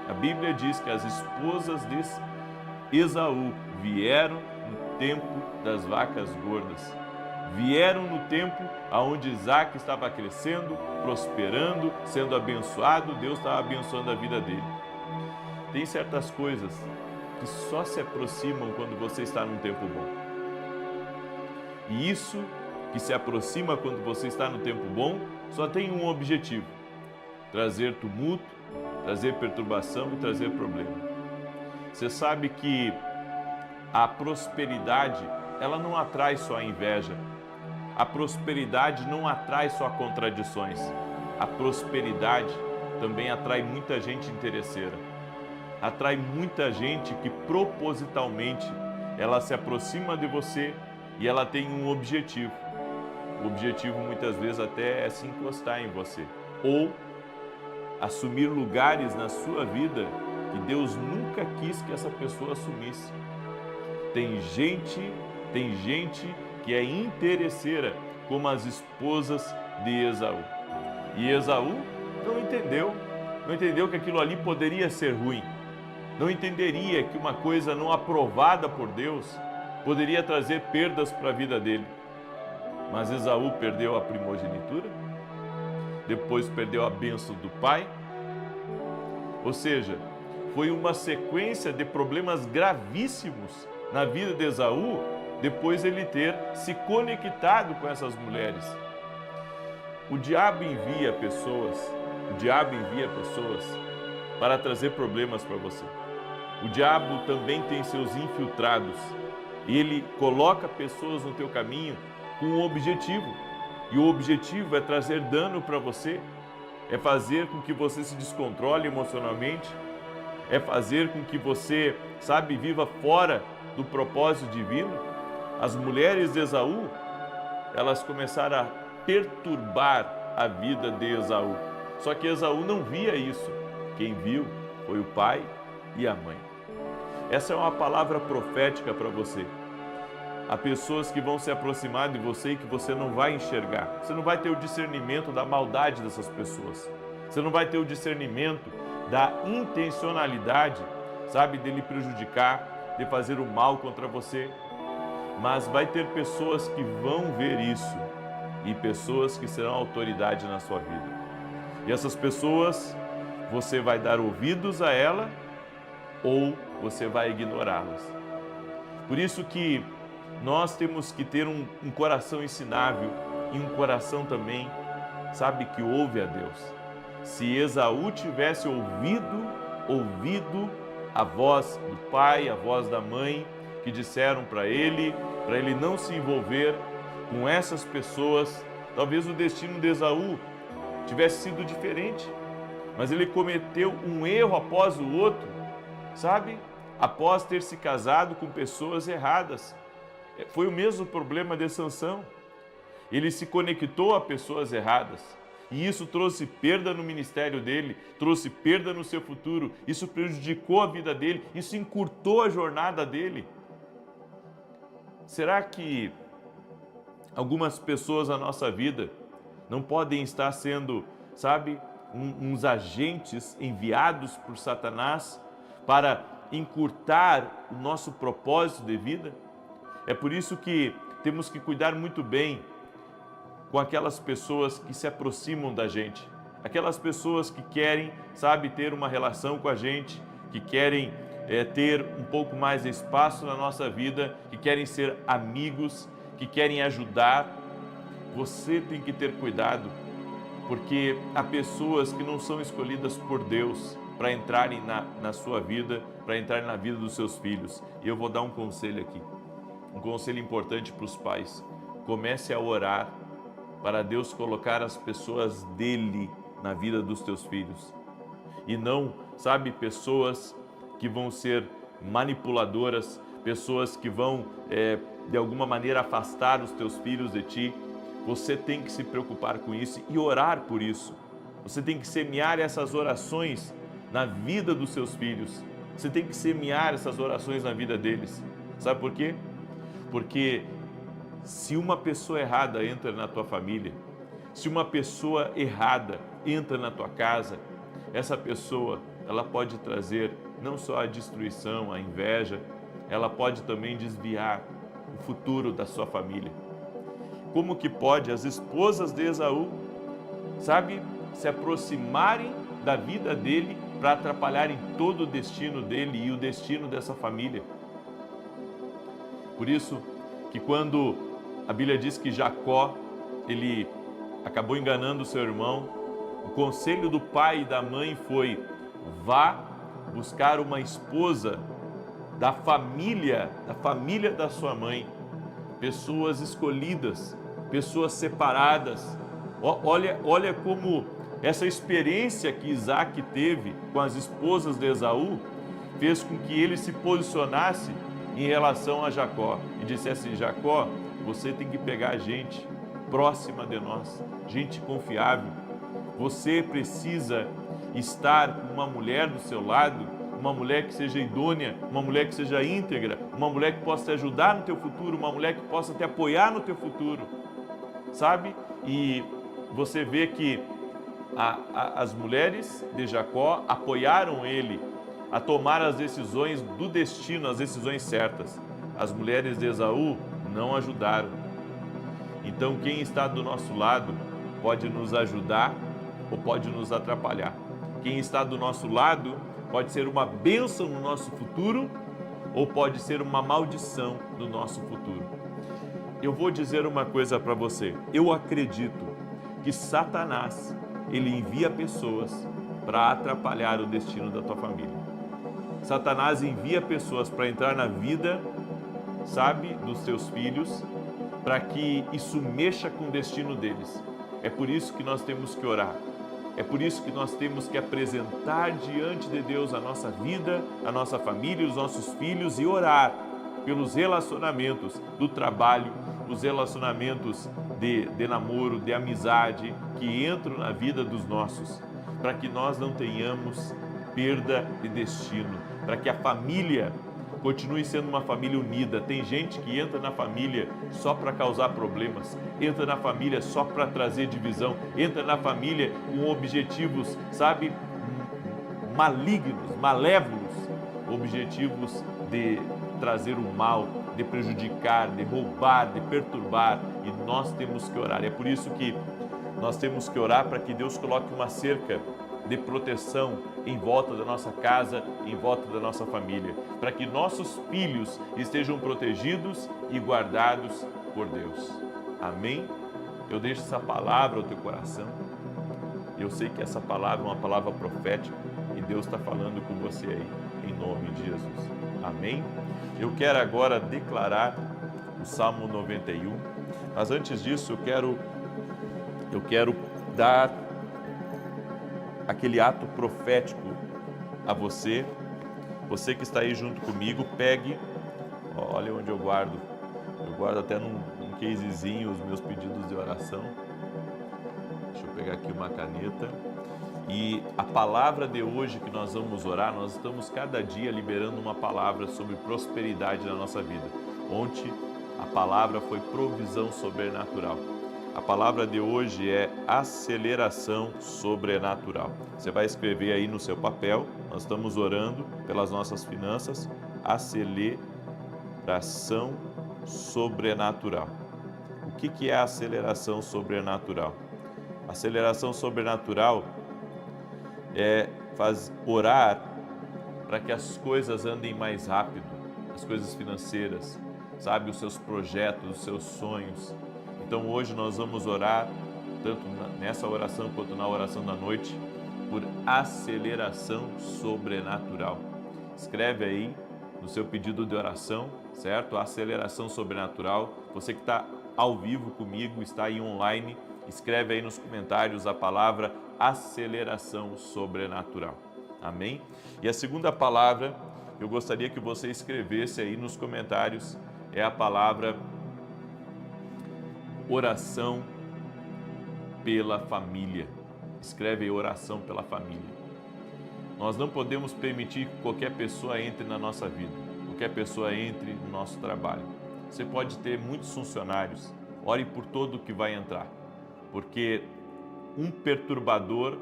A Bíblia diz que as esposas de Esaú vieram no tempo das vacas gordas. Vieram no tempo onde Isaque estava crescendo, prosperando, sendo abençoado, Deus estava abençoando a vida dele. Tem certas coisas que só se aproximam quando você está num tempo bom. E isso que se aproxima quando você está no tempo bom só tem um objetivo: trazer tumulto, trazer perturbação e trazer problema. Você sabe que a prosperidade, ela não atrai só a inveja. A prosperidade não atrai só contradições. A prosperidade também atrai muita gente interesseira. Atrai muita gente que propositalmente ela se aproxima de você e ela tem um objetivo. O objetivo muitas vezes até é se encostar em você ou assumir lugares na sua vida que Deus nunca quis que essa pessoa assumisse. Tem gente que é interesseira, como as esposas de Esaú. E Esaú não entendeu que aquilo ali poderia ser ruim. Não entenderia que uma coisa não aprovada por Deus poderia trazer perdas para a vida dele. Mas Esaú perdeu a primogenitura, depois perdeu a bênção do pai. Ou seja, foi uma sequência de problemas gravíssimos na vida de Esaú, depois ele ter se conectado com essas mulheres. O diabo envia pessoas para trazer problemas para você. O diabo também tem seus infiltrados. Ele coloca pessoas no teu caminho com um objetivo. E o objetivo é trazer dano para você, é fazer com que você se descontrole emocionalmente, é fazer com que você, viva fora do propósito divino. As mulheres de Esaú, elas começaram a perturbar a vida de Esaú. Só que Esaú não via isso. Quem viu foi o pai e a mãe. Essa é uma palavra profética para você. Há pessoas que vão se aproximar de você e que você não vai enxergar. Você não vai ter o discernimento da maldade dessas pessoas. Você não vai ter o discernimento da intencionalidade, sabe, dele prejudicar, de fazer o mal contra você. Mas vai ter pessoas que vão ver isso e pessoas que serão autoridade na sua vida. E essas pessoas, você vai dar ouvidos a ela ou você vai ignorá-las. Por isso que nós temos que ter um coração ensinável e um coração também, sabe, que ouve a Deus. Se Esaú tivesse ouvido a voz do pai, a voz da mãe, que disseram para ele não se envolver com essas pessoas, talvez o destino de Esaú tivesse sido diferente. Mas ele cometeu um erro após o outro, sabe? Após ter se casado com pessoas erradas. Foi o mesmo problema de Sansão. Ele se conectou a pessoas erradas. E isso trouxe perda no ministério dele, trouxe perda no seu futuro, isso prejudicou a vida dele, isso encurtou a jornada dele. Será que algumas pessoas na nossa vida não podem estar sendo, sabe, uns agentes enviados por Satanás para encurtar o nosso propósito de vida? É por isso que temos que cuidar muito bem com aquelas pessoas que se aproximam da gente, aquelas pessoas que querem, sabe, ter uma relação com a gente, que querem ter um pouco mais de espaço na nossa vida, que querem ser amigos, que querem ajudar. Você tem que ter cuidado, porque há pessoas que não são escolhidas por Deus para entrarem na sua vida, para entrarem na vida dos seus filhos. E eu vou dar um conselho aqui, um conselho importante para os pais. Comece a orar para Deus colocar as pessoas dele na vida dos teus filhos. E não, sabe, pessoas que vão ser manipuladoras, pessoas que vão, de alguma maneira, afastar os teus filhos de ti. Você tem que se preocupar com isso e orar por isso. Você tem que semear essas orações na vida dos seus filhos. Você tem que semear essas orações na vida deles. Sabe por quê? Porque se uma pessoa errada entra na tua família, se uma pessoa errada entra na tua casa, essa pessoa, ela pode trazer não só a destruição, a inveja, ela pode também desviar o futuro da sua família. Como que pode as esposas de Esaú, sabe, se aproximarem da vida dele para atrapalharem todo o destino dele e o destino dessa família? Por isso que quando a Bíblia diz que Jacó, ele acabou enganando o seu irmão, o conselho do pai e da mãe foi: vá buscar uma esposa da família da sua mãe, pessoas escolhidas, pessoas separadas. Olha como essa experiência que Isaac teve com as esposas de Esaú fez com que ele se posicionasse em relação a Jacó e dissesse: Jacó, você tem que pegar gente próxima de nós, gente confiável. Você precisa estar com uma mulher do seu lado, uma mulher que seja idônea, uma mulher que seja íntegra, uma mulher que possa te ajudar no teu futuro, uma mulher que possa te apoiar no teu futuro, sabe? E você vê que as mulheres de Jacó apoiaram ele a tomar as decisões do destino, as decisões certas. As mulheres de Esaú não ajudaram. Então, quem está do nosso lado pode nos ajudar ou pode nos atrapalhar. Quem está do nosso lado pode ser uma bênção no nosso futuro ou pode ser uma maldição no nosso futuro. Eu vou dizer uma coisa para você. Eu acredito que Satanás, ele envia pessoas para atrapalhar o destino da tua família. Satanás envia pessoas para entrar na vida, sabe, dos teus filhos, para que isso mexa com o destino deles. É por isso que nós temos que orar. É por isso que nós temos que apresentar diante de Deus a nossa vida, a nossa família, os nossos filhos e orar pelos relacionamentos do trabalho, os relacionamentos de namoro, de amizade que entram na vida dos nossos, para que nós não tenhamos perda de destino, para que a família Continue sendo uma família unida. Tem gente que entra na família só para causar problemas, entra na família só para trazer divisão, entra na família com objetivos, sabe, malignos, malévolos, objetivos de trazer o mal, de prejudicar, de roubar, de perturbar, e nós temos que orar. É por isso que nós temos que orar para que Deus coloque uma cerca de proteção em volta da nossa casa, em volta da nossa família, para que nossos filhos estejam protegidos e guardados por Deus. Amém? Eu deixo essa palavra ao teu coração. Eu sei que essa palavra é uma palavra profética e Deus está falando com você aí, em nome de Jesus. Amém? Eu quero agora declarar o Salmo 91, mas antes disso eu quero dar aquele ato profético a você que está aí junto comigo. Pegue, olha onde eu guardo até num casezinho os meus pedidos de oração. Deixa eu pegar aqui uma caneta. E a palavra de hoje que nós vamos orar, nós estamos cada dia liberando uma palavra sobre prosperidade na nossa vida. Ontem a palavra foi provisão sobrenatural. A palavra de hoje é aceleração sobrenatural. Você vai escrever aí no seu papel, nós estamos orando pelas nossas finanças, aceleração sobrenatural. O que é aceleração sobrenatural? Aceleração sobrenatural é orar para que as coisas andem mais rápido, as coisas financeiras, sabe, os seus projetos, os seus sonhos. Então hoje nós vamos orar, tanto nessa oração quanto na oração da noite, por aceleração sobrenatural. Escreve aí no seu pedido de oração, certo? Aceleração sobrenatural. Você que está ao vivo comigo, está aí online, escreve aí nos comentários a palavra aceleração sobrenatural. Amém? E a segunda palavra que eu gostaria que você escrevesse aí nos comentários é a palavra oração pela família. Escreve aí oração pela família. Nós não podemos permitir que qualquer pessoa entre na nossa vida, qualquer pessoa entre no nosso trabalho. Você pode ter muitos funcionários, ore por todo que vai entrar, porque um perturbador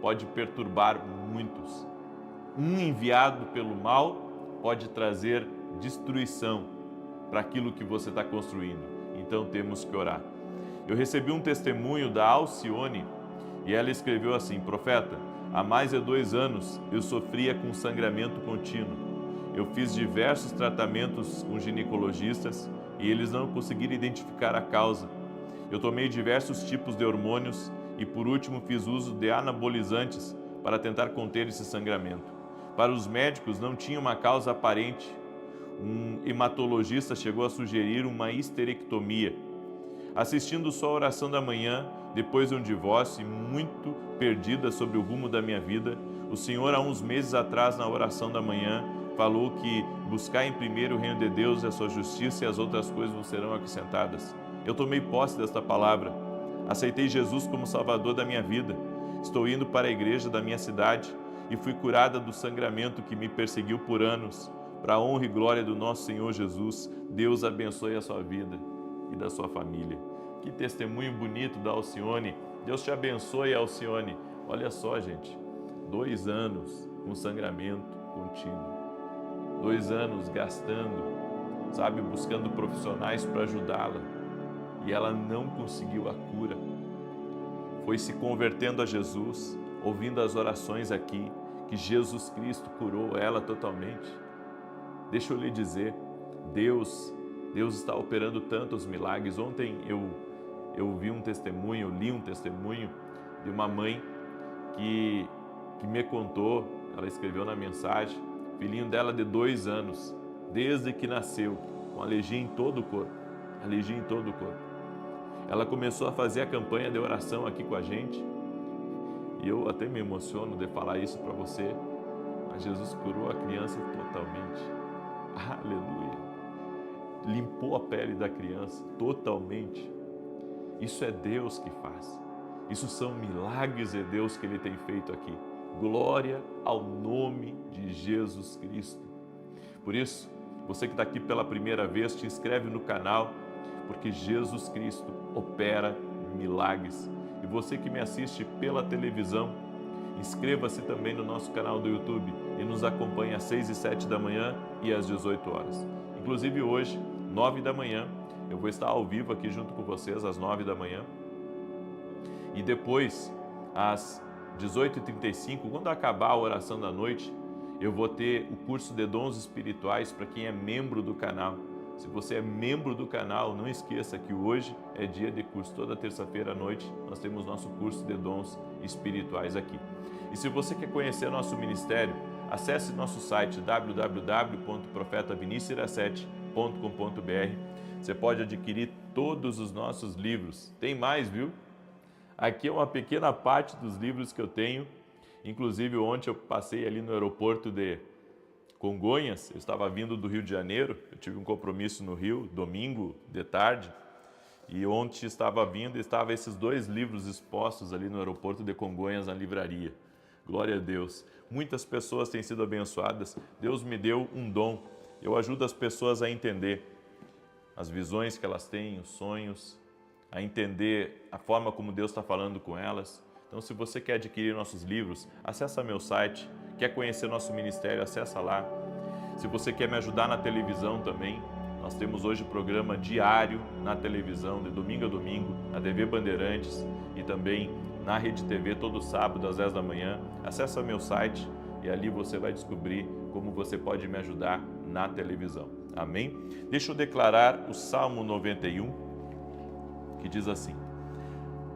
pode perturbar muitos. Um enviado pelo mal pode trazer destruição para aquilo que você está construindo. Então temos que orar. Eu recebi um testemunho da Alcione e ela escreveu assim: profeta, há mais de 2 anos eu sofria com sangramento contínuo. Eu fiz diversos tratamentos com ginecologistas e eles não conseguiram identificar a causa. Eu tomei diversos tipos de hormônios e por último fiz uso de anabolizantes para tentar conter esse sangramento. Para os médicos não tinha uma causa aparente. Um hematologista chegou a sugerir uma histerectomia. Assistindo só a oração da manhã, depois de um divórcio e muito perdida sobre o rumo da minha vida, o Senhor, há uns meses atrás, na oração da manhã, falou que buscar em primeiro o reino de Deus e a sua justiça e as outras coisas vos serão acrescentadas. Eu tomei posse desta palavra. Aceitei Jesus como Salvador da minha vida. Estou indo para a igreja da minha cidade e fui curada do sangramento que me perseguiu por anos. Para a honra e glória do nosso Senhor Jesus, Deus abençoe a sua vida e da sua família. Que testemunho bonito da Alcione. Deus te abençoe, Alcione. Olha só, gente, 2 anos com sangramento contínuo. 2 anos gastando, sabe, buscando profissionais para ajudá-la. E ela não conseguiu a cura. Foi se convertendo a Jesus, ouvindo as orações aqui, que Jesus Cristo curou ela totalmente. Deixa eu lhe dizer, Deus está operando tantos milagres. Ontem eu vi um testemunho, eu li um testemunho de uma mãe que me contou, ela escreveu na mensagem, filhinho dela de 2 anos, desde que nasceu, com alergia em todo o corpo, alergia em todo o corpo. Ela começou a fazer a campanha de oração aqui com a gente, e eu até me emociono de falar isso para você, mas Jesus curou a criança totalmente. Aleluia! Limpou a pele da criança totalmente. Isso é Deus que faz. Isso são milagres de Deus que Ele tem feito aqui. Glória ao nome de Jesus Cristo. Por isso, Você que está aqui pela primeira vez, te inscreve no canal, porque Jesus Cristo opera milagres. E você que me assiste pela televisão, inscreva-se também no nosso canal do YouTube e nos acompanhe às 6 e 7 da manhã e às 18 horas. Inclusive hoje, 9 da manhã, eu vou estar ao vivo aqui junto com vocês às 9 da manhã. E depois, às 18h35, quando acabar a oração da noite, eu vou ter o curso de dons espirituais para quem é membro do canal. Se você é membro do canal, não esqueça que hoje é dia de curso. Toda terça-feira à noite nós temos nosso curso de dons espirituais aqui. E se você quer conhecer nosso ministério, acesse nosso site www.profetavinicius17.com.br. Você pode adquirir todos os nossos livros. Tem mais, viu? Aqui é uma pequena parte dos livros que eu tenho. Inclusive ontem eu passei ali no aeroporto de Congonhas, eu estava vindo do Rio de Janeiro, eu tive um compromisso no Rio, domingo de tarde, e ontem estava vindo e estavam esses 2 livros expostos ali no aeroporto de Congonhas, na livraria. Glória a Deus. Muitas pessoas têm sido abençoadas. Deus me deu um dom. Eu ajudo as pessoas a entender as visões que elas têm, os sonhos, a entender a forma como Deus está falando com elas. Então, se você quer adquirir nossos livros, acessa meu site. Quer conhecer nosso ministério, acessa lá. Se você quer me ajudar na televisão também, nós temos hoje programa diário na televisão, de domingo a domingo, na TV Bandeirantes e também na Rede TV, todo sábado às 10 da manhã. Acessa meu site e ali você vai descobrir como você pode me ajudar na televisão. Amém? Deixa eu declarar o Salmo 91, que diz assim: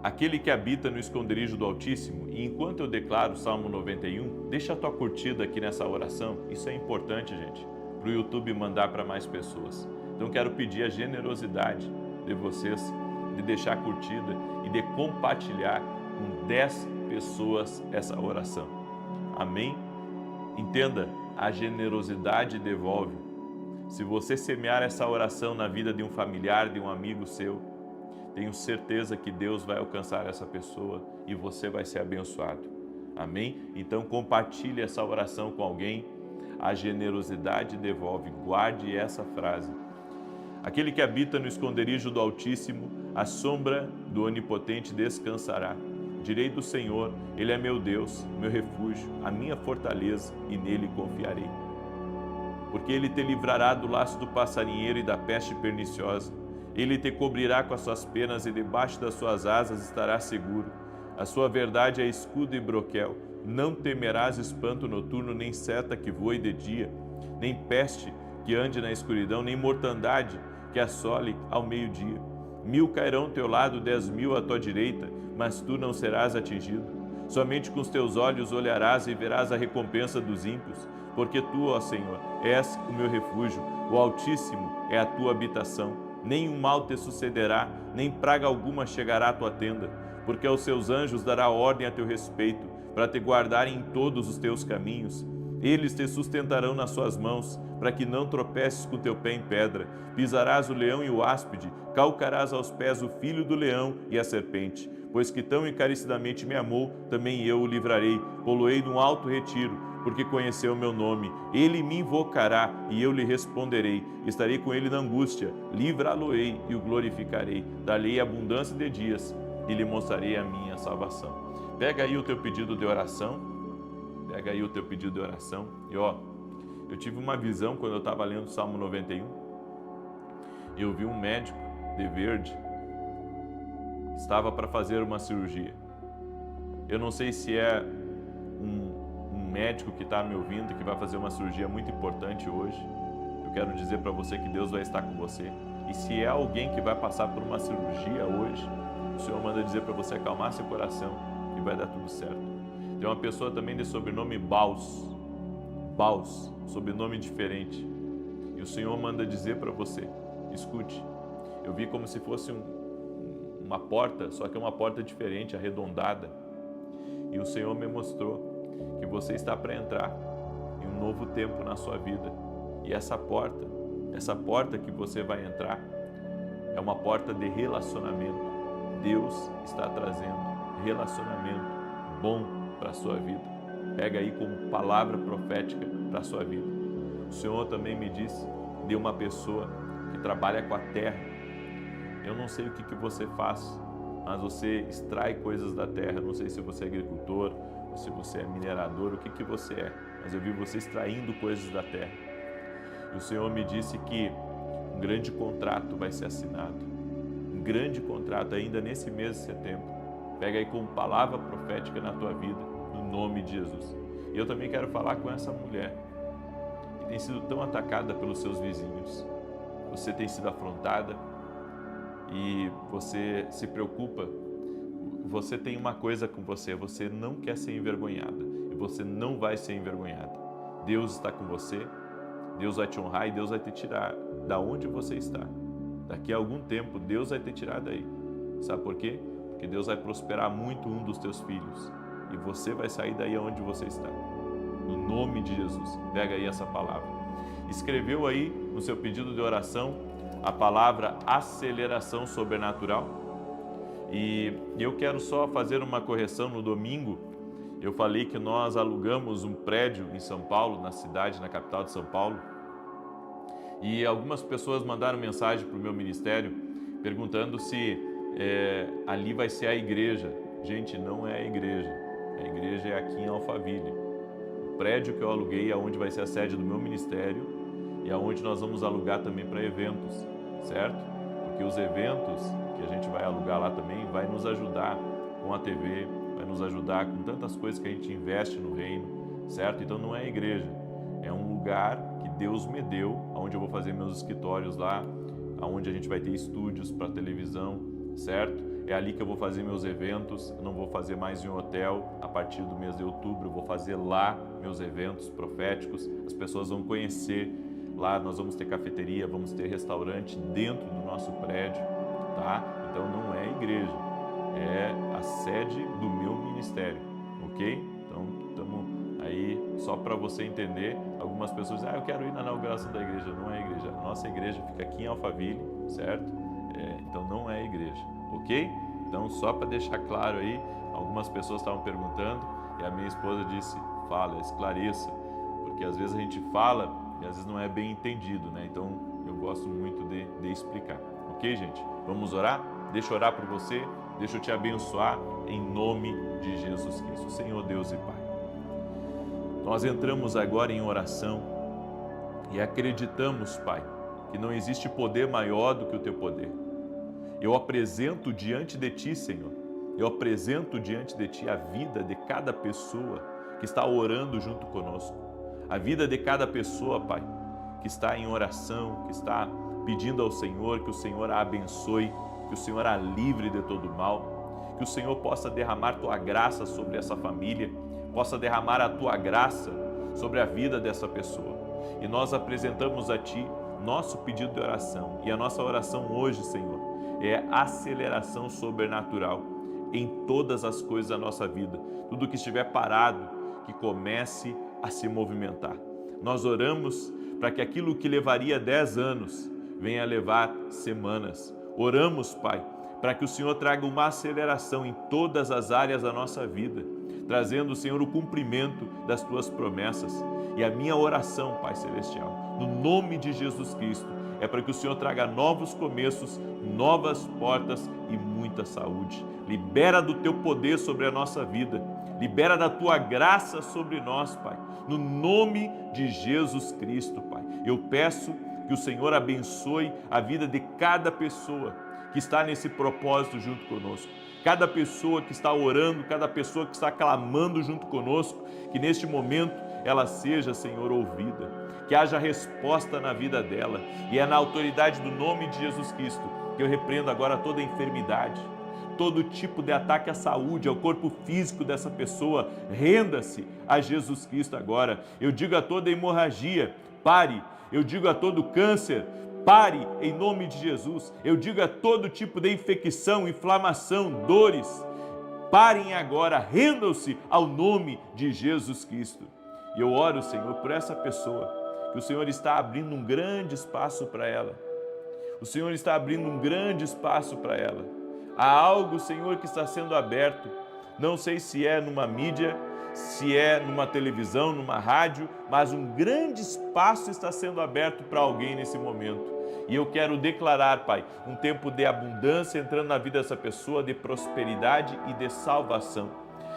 aquele que habita no esconderijo do Altíssimo. E enquanto eu declaro o Salmo 91, deixa a tua curtida aqui nessa oração. Isso é importante, gente, para o YouTube mandar para mais pessoas. Então quero pedir a generosidade de vocês, de deixar a curtida e de compartilhar com 10 pessoas essa oração. Amém? Entenda, a generosidade devolve. Se você semear essa oração na vida de um familiar, de um amigo seu, tenho certeza que Deus vai alcançar essa pessoa e você vai ser abençoado. Amém? Então compartilhe essa oração com alguém. A generosidade devolve. Guarde essa frase. Aquele que habita no esconderijo do Altíssimo, à sombra do Onipotente descansará. Direi do Senhor, Ele é meu Deus, meu refúgio, a minha fortaleza, e nele confiarei. Porque Ele te livrará do laço do passarinheiro e da peste perniciosa. Ele te cobrirá com as suas penas e debaixo das suas asas estarás seguro. A sua verdade é escudo e broquel. Não temerás espanto noturno, nem seta que voe de dia, nem peste que ande na escuridão, nem mortandade que assole ao meio-dia. 1000 cairão ao teu lado, 10.000 à tua direita, mas tu não serás atingido. Somente com os teus olhos olharás e verás a recompensa dos ímpios, porque tu, ó Senhor, és o meu refúgio, o Altíssimo é a tua habitação. Nenhum mal te sucederá, nem praga alguma chegará à tua tenda, porque aos seus anjos dará ordem a teu respeito, para te guardarem em todos os teus caminhos. Eles te sustentarão nas suas mãos, para que não tropeces com teu pé em pedra. Pisarás o leão e o áspide, calcarás aos pés o filho do leão e a serpente. Pois que tão encarecidamente me amou, também eu o livrarei, pô-lo-ei num alto retiro, porque conheceu o meu nome. Ele me invocará e eu lhe responderei. Estarei com ele na angústia, livrá-lo-ei e o glorificarei. Dar-lhe abundância de dias e lhe mostrarei a minha salvação. Pega aí o teu pedido de oração. Pega aí o teu pedido de oração. E eu tive uma visão quando eu estava lendo o Salmo 91. Eu vi um médico de verde. Estava para fazer uma cirurgia. Eu não sei se é um médico que está me ouvindo, que vai fazer uma cirurgia muito importante hoje. Eu quero dizer para você que Deus vai estar com você. E se é alguém que vai passar por uma cirurgia hoje, o Senhor manda dizer para você acalmar seu coração e vai dar tudo certo. Tem uma pessoa também de sobrenome Baus, sobrenome diferente. E o Senhor manda dizer para você, escute, eu vi como se fosse uma porta, só que é uma porta diferente, arredondada. E o Senhor me mostrou que você está para entrar em um novo tempo na sua vida. E essa porta que você vai entrar, é uma porta de relacionamento. Deus está trazendo relacionamento bom para a sua vida. Pega aí como palavra profética para a sua vida. O Senhor também me disse de uma pessoa que trabalha com a terra. Eu não sei o que você faz, mas você extrai coisas da terra. Não sei se você é agricultor, ou se você é minerador, o que você é, mas eu vi você extraindo coisas da terra. E o Senhor me disse que um grande contrato vai ser assinado, um grande contrato ainda nesse mês de setembro. Pega aí como palavra profética na tua vida, no nome de Jesus. E eu também quero falar com essa mulher que tem sido tão atacada pelos seus vizinhos. Você tem sido afrontada e você se preocupa. Você tem uma coisa com você, você não quer ser envergonhada e você não vai ser envergonhada. Deus está com você, Deus vai te honrar e Deus vai te tirar da onde você está. Daqui a algum tempo, Deus vai te tirar daí. Sabe por quê? Porque Deus vai prosperar muito um dos teus filhos e você vai sair daí onde você está. No nome de Jesus, pega aí essa palavra. Escreveu aí no seu pedido de oração a palavra aceleração sobrenatural. E eu quero só fazer uma correção. No domingo, eu falei que nós alugamos um prédio em São Paulo, na cidade, na capital de São Paulo. E algumas pessoas mandaram mensagem para o meu ministério perguntando se ali vai ser a igreja. Gente, não é a igreja. A igreja é aqui em Alphaville. O prédio que eu aluguei é onde vai ser a sede do meu ministério e é onde nós vamos alugar também para eventos, certo? Porque os eventos que a gente vai alugar lá também vai nos ajudar com a TV, vai nos ajudar com tantas coisas que a gente investe no reino, certo? Então não é a igreja, é um lugar que Deus me deu, onde eu vou fazer meus escritórios lá, onde a gente vai ter estúdios para televisão, certo? É ali que eu vou fazer meus eventos, eu não vou fazer mais em um hotel. A partir do mês de outubro eu vou fazer lá meus eventos proféticos, as pessoas vão conhecer. Lá nós vamos ter cafeteria, vamos ter restaurante dentro do nosso prédio, tá? Então não é a igreja, é a sede do meu ministério, ok? Então estamos aí, só para você entender, algumas pessoas dizem, eu quero ir na inauguração da igreja. Não é a igreja, a nossa igreja fica aqui em Alphaville, certo? Então não é a igreja, ok? Então só para deixar claro aí, algumas pessoas estavam perguntando e a minha esposa disse, fala, esclareça, porque às vezes a gente fala e às vezes não é bem entendido, né? Então eu gosto muito de explicar, ok, gente? Vamos orar? Deixa eu orar por você, deixa eu te abençoar em nome de Jesus Cristo. Senhor Deus e Pai, nós entramos agora em oração e acreditamos, Pai, que não existe poder maior do que o Teu poder. Eu apresento diante de Ti, Senhor, eu apresento diante de Ti a vida de cada pessoa que está orando junto conosco. A vida de cada pessoa, Pai, que está em oração, que está pedindo ao Senhor que o Senhor a abençoe, que o Senhor a livre de todo mal, que o Senhor possa derramar Tua graça sobre essa família, possa derramar a Tua graça sobre a vida dessa pessoa. E nós apresentamos a Ti nosso pedido de oração. E a nossa oração hoje, Senhor, é aceleração sobrenatural em todas as coisas da nossa vida. Tudo que estiver parado, que comece a se movimentar. Nós oramos para que aquilo que levaria 10 anos venha levar semanas. Oramos, Pai, para que o Senhor traga uma aceleração em todas as áreas da nossa vida, trazendo, Senhor, o cumprimento das Tuas promessas. E a minha oração, Pai Celestial, no nome de Jesus Cristo, é para que o Senhor traga novos começos, novas portas e muita saúde. Libera do Teu poder sobre a nossa vida. Libera da Tua graça sobre nós, Pai. No nome de Jesus Cristo, Pai. Eu peço que o Senhor abençoe a vida de cada pessoa que está nesse propósito junto conosco. Cada pessoa que está orando, cada pessoa que está clamando junto conosco, que neste momento ela seja, Senhor, ouvida. Que haja resposta na vida dela. E é na autoridade do nome de Jesus Cristo que eu repreendo agora toda enfermidade, todo tipo de ataque à saúde, ao corpo físico dessa pessoa. Renda-se a Jesus Cristo agora. Eu digo a toda hemorragia, pare. Eu digo a todo câncer, pare em nome de Jesus. Eu digo a todo tipo de infecção, inflamação, dores, parem agora, rendam-se ao nome de Jesus Cristo. E eu oro, Senhor, por essa pessoa, que o Senhor está abrindo um grande espaço para ela. O Senhor está abrindo um grande espaço para ela. Há algo, Senhor, que está sendo aberto. Não sei se é numa mídia, se é numa televisão, numa rádio, mas um grande espaço está sendo aberto para alguém nesse momento. E eu quero declarar, Pai, um tempo de abundância entrando na vida dessa pessoa, de prosperidade e de salvação.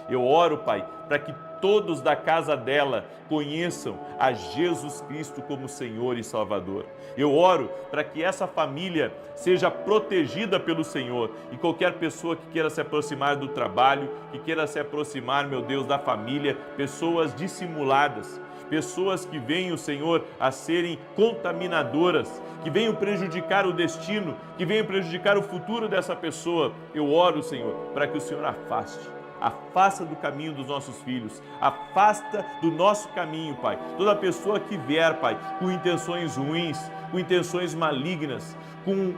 Eu oro, Pai, para que todos da casa dela conheçam a Jesus Cristo como Senhor e Salvador. Eu oro para que essa família seja protegida pelo Senhor e qualquer pessoa que queira se aproximar do trabalho, que queira se aproximar, meu Deus, da família, pessoas dissimuladas, pessoas que venham, Senhor, a serem contaminadoras, que venham prejudicar o destino, que venham prejudicar o futuro dessa pessoa. Eu oro, Senhor, para que o Senhor afasta do caminho dos nossos filhos, afasta do nosso caminho, Pai. Toda pessoa que vier, Pai, com intenções ruins, com intenções malignas, com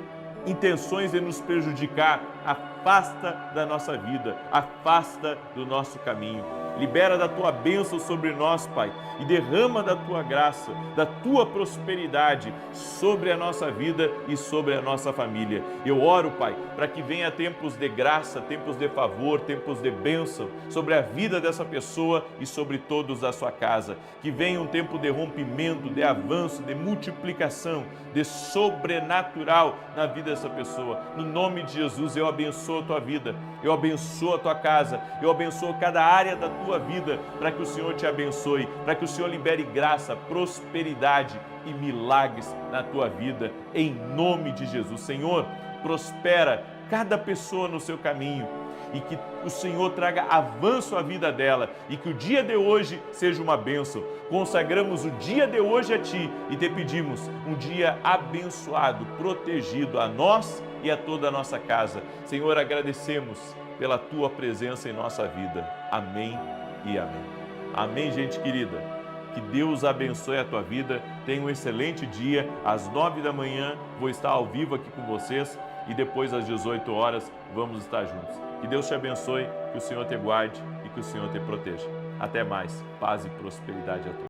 intenções de nos prejudicar, afasta da nossa vida, afasta do nosso caminho. Libera da Tua bênção sobre nós, Pai, e derrama da Tua graça, da Tua prosperidade sobre a nossa vida e sobre a nossa família. Eu oro, Pai, para que venha tempos de graça, tempos de favor, tempos de bênção sobre a vida dessa pessoa e sobre todos da sua casa. Que venha um tempo de rompimento, de avanço, de multiplicação, de sobrenatural na vida dessa pessoa. No nome de Jesus, eu abençoo a tua vida, eu abençoo a tua casa, eu abençoo cada área da tua vida, para que o Senhor te abençoe, para que o Senhor libere graça, prosperidade e milagres na tua vida, em nome de Jesus. Senhor, prospera cada pessoa no seu caminho e que o Senhor traga avanço à vida dela e que o dia de hoje seja uma bênção. Consagramos o dia de hoje a Ti e te pedimos um dia abençoado, protegido a nós e a toda a nossa casa. Senhor, agradecemos pela Tua presença em nossa vida. Amém e amém. Amém, gente querida. Que Deus abençoe a tua vida. Tenha um excelente dia. Às 9 da manhã vou estar ao vivo aqui com vocês e depois às 18 horas vamos estar juntos. Que Deus te abençoe, que o Senhor te guarde e que o Senhor te proteja. Até mais. Paz e prosperidade a todos.